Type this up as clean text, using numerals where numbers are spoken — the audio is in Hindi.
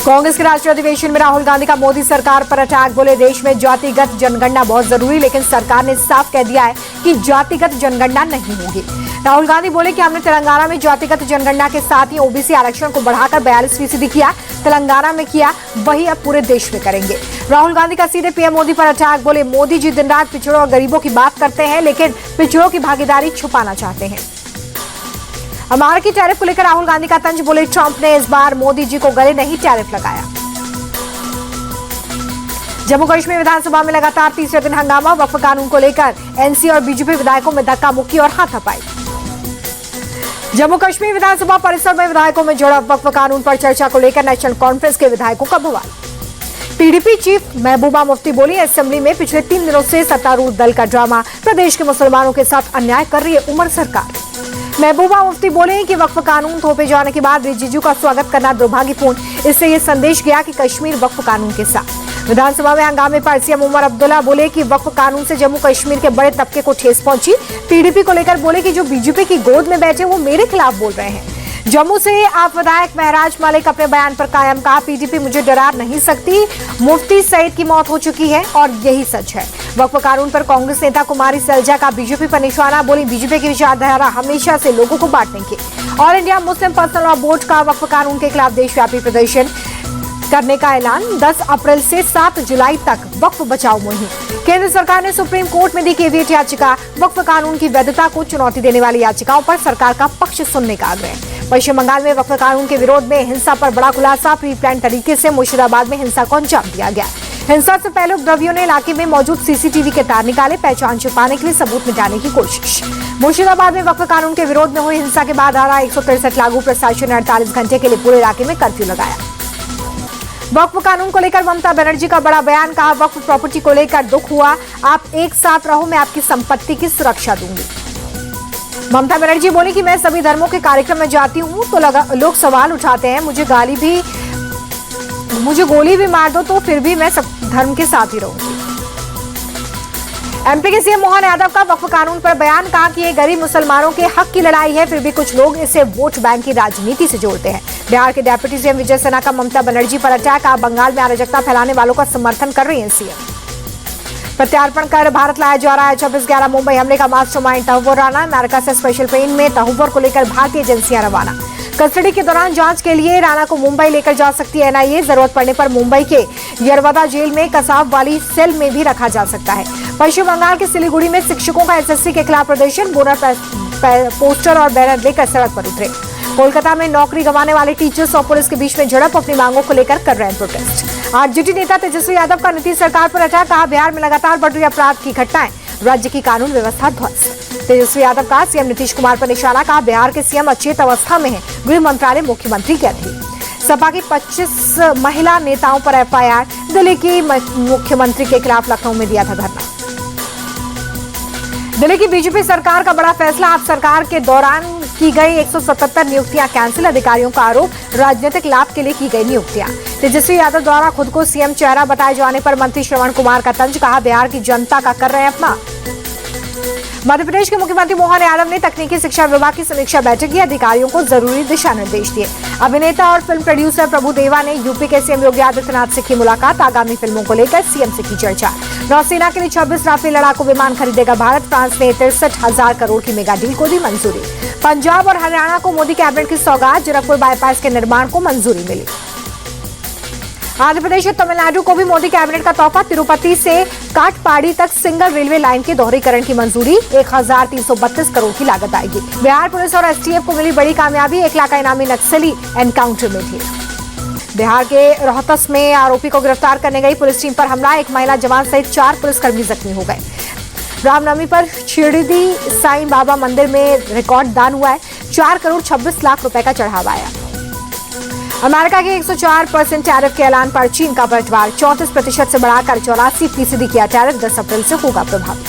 कांग्रेस के राष्ट्रीय अधिवेशन में राहुल गांधी का मोदी सरकार पर अटैक। बोले देश में जातिगत जनगणना बहुत जरूरी, लेकिन सरकार ने साफ कह दिया है कि जातिगत जनगणना नहीं होगी। राहुल गांधी बोले कि हमने तेलंगाना में जातिगत जनगणना के साथ ही ओबीसी आरक्षण को बढ़ाकर 42% किया। तेलंगाना में किया, वही अब पूरे देश में करेंगे। राहुल गांधी का सीधे पीएम मोदी पर अटैक। बोले मोदी जी दिन रात पिछड़ों और गरीबों की बात करते हैं, लेकिन पिछड़ों की भागीदारी छुपाना चाहते हैं। अमेरिकी टैरिफ को लेकर राहुल गांधी का तंज। बोले ट्रंप ने इस बार मोदी जी को गले नहीं टैरिफ लगाया। जम्मू कश्मीर विधानसभा में लगातार तीसरे दिन हंगामा। वक्फ कानून को लेकर एनसी और बीजेपी विधायकों में धक्का मुक्की और हाथापाई। जम्मू कश्मीर विधानसभा परिसर में विधायकों में झड़प। वक्फ कानून पर चर्चा को लेकर नेशनल कॉन्फ्रेंस के विधायकों का बवाल। पीडीपी चीफ महबूबा मुफ्ती बोली असेंबली में पिछले 3 दिनों से सत्तारूढ़ दल का ड्रामा। प्रदेश के मुसलमानों के साथ अन्याय कर रही है उमर सरकार। महबूबा मुफ्ती बोले कि वक्फ कानून थोपे जाने के बाद रिजिजू का स्वागत करना दुर्भाग्यपूर्ण। इससे ये संदेश गया कि कश्मीर वक्फ कानून के साथ। विधानसभा में हंगामे पर सीएम उमर अब्दुल्ला बोले कि वक्फ कानून से जम्मू कश्मीर के बड़े तबके को ठेस पहुंची। पीडीपी को लेकर बोले कि जो बीजेपी की गोद में बैठे वो मेरे खिलाफ बोल रहे हैं। जम्मू से आप विधायक महराज मलिक अपने बयान पर कायम। कहा पीडीपी मुझे डरा नहीं सकती। मुफ्ती सईद की मौत हो चुकी है और यही सच है। वक्फ कानून पर कांग्रेस नेता कुमारी सैलजा का बीजेपी पर निशाना। बोली बीजेपी की विचारधारा हमेशा से लोगों को बांटने की। All India Muslim personal law board का वक्फ कानून के खिलाफ देशव्यापी प्रदर्शन करने का ऐलान। 10 अप्रैल से 7 जुलाई तक वक्फ बचाओ मुहिम। केंद्र सरकार ने सुप्रीम कोर्ट में दी कैविएट याचिका। वक्फ कानून की वैधता को चुनौती देने वाली याचिकाओं पर सरकार का पक्ष सुनने का आग्रह। पश्चिम बंगाल में वक्फ कानून के विरोध में हिंसा पर बड़ा खुलासा। प्री प्लान तरीके से मुर्शिदाबाद में हिंसा को अंजाम दिया गया। हिंसा से पहले उपद्रवियों ने इलाके में मौजूद सीसीटीवी के तार निकाले। पहचान छुपाने के लिए सबूत मिटाने की कोशिश। मुर्शिदाबाद में वक्फ कानून के विरोध में हुई हिंसा के बाद धारा 163 लागू। प्रशासन ने 48 घंटे के लिए पूरे इलाके में कर्फ्यू लगाया। वक्फ कानून को लेकर ममता बनर्जी का बड़ा बयान। कहा वक्फ प्रॉपर्टी को लेकर दुख हुआ। आप एक साथ रहो, मैं आपकी संपत्ति की सुरक्षा दूंगी। ममता बनर्जी बोली कि मैं सभी धर्मों के कार्यक्रम में जाती हूं तो लोग सवाल उठाते हैं, मुझे गोली भी मार दो तो फिर भी मैं सब धर्म के साथ ही रहूंगी। एमपी के सीएम मोहन यादव का वक्फ कानून पर बयान। कहा कि ये गरीब मुसलमानों के हक की लड़ाई है, फिर भी कुछ लोग इसे वोट बैंक की राजनीति से जोड़ते हैं। बिहार के डिप्टी सीएम विजय सिन्हा का ममता बनर्जी पर अटैक। बंगाल में अराजकता फैलाने वालों का समर्थन कर रही है सीएम। प्रत्यार्पण कर भारत लाया जा रहा है 26/11 मुंबई हमले का मास्टरमाइंड तहुव्वुर राणा। अमेरिका से स्पेशल ट्रेन में तहुव्वुर को लेकर भारतीय एजेंसियां रवाना। कस्टडी के दौरान जांच के लिए राणा को मुंबई लेकर जा सकती है एनआईए। जरूरत पड़ने पर मुंबई के यरवदा जेल में कसाब वाली सेल में भी रखा जा सकता है। पश्चिम बंगाल के सिलीगुड़ी में शिक्षकों का एसएससी के खिलाफ प्रदर्शन। बोनर पोस्टर और बैनर लेकर सड़क पर उतरे। कोलकाता में नौकरी गंवाने वाले टीचर्स और पुलिस के बीच में झड़प। अपनी मांगों को लेकर कर रहे हैं प्रोटेस्ट। आरजेडी नेता तेजस्वी यादव का नीतीश सरकार पर अटैक। कहा बिहार में लगातार बढ़ रही अपराध की घटनाएं, राज्य की कानून व्यवस्था ध्वस्त। तेजस्वी यादव का सीएम नीतीश कुमार पर निशाना। कहा बिहार के सीएम अचेत अवस्था में है। गृह मंत्रालय मुख्यमंत्री के अधीन। सपा की 25 महिला नेताओं पर एफआईआर। दिल्ली की मुख्यमंत्री के खिलाफ लखनऊ में दिया था धरना। दिल्ली की बीजेपी सरकार का बड़ा फैसला। आप सरकार के दौरान की गई 177 नियुक्तियां कैंसिल। अधिकारियों का आरोप राजनीतिक लाभ के लिए की गई नियुक्तियां। तेजस्वी यादव द्वारा खुद को सीएम चेहरा बताए जाने पर मंत्री श्रवण कुमार का तंज। कहा बिहार की जनता का कर रहे हैं अपना। मध्य प्रदेश के मुख्यमंत्री मोहन यादव ने तकनीकी शिक्षा विभाग की समीक्षा बैठक की। अधिकारियों को जरूरी दिशा निर्देश दिए। अभिनेता और फिल्म प्रोड्यूसर प्रभु देवा ने यूपी के सीएम योगी आदित्यनाथ से की मुलाकात। आगामी फिल्मों को लेकर सीएम से की चर्चा। नौसेना के लिए 26 राफेल लड़ाकू विमान खरीदेगा भारत। फ्रांस ने 63,000 करोड़ की मेगा डील को दी मंजूरी। पंजाब और हरियाणा को मोदी कैबिनेट की सौगात। जीरकपुर बाईपास के निर्माण को मंजूरी मिली। आंध्र प्रदेश और तमिलनाडु को भी मोदी कैबिनेट का तोहफा। तिरुपति से काटपाड़ी तक सिंगल रेलवे लाइन के दोहरीकरण की मंजूरी। 1332 करोड़ की लागत आएगी। बिहार पुलिस और एसटीएफ को मिली बड़ी कामयाबी। 1 लाख इनामी नक्सली एनकाउंटर में थे। बिहार के रोहतस में आरोपी को गिरफ्तार करने गई पुलिस टीम पर हमला। 1 महिला जवान सहित 4 पुलिसकर्मी जख्मी हो गए। रामनवमी पर शिरडी साईं बाबा मंदिर में रिकॉर्ड दान हुआ है। 4 करोड़ 26 लाख रुपए का चढ़ावा आया। अमेरिका के 104% टैरिफ के ऐलान पर चीन का पलटवार। 34% से बढ़ाकर 84% किया टैरिफ। 10 अप्रैल से होगा प्रभावी।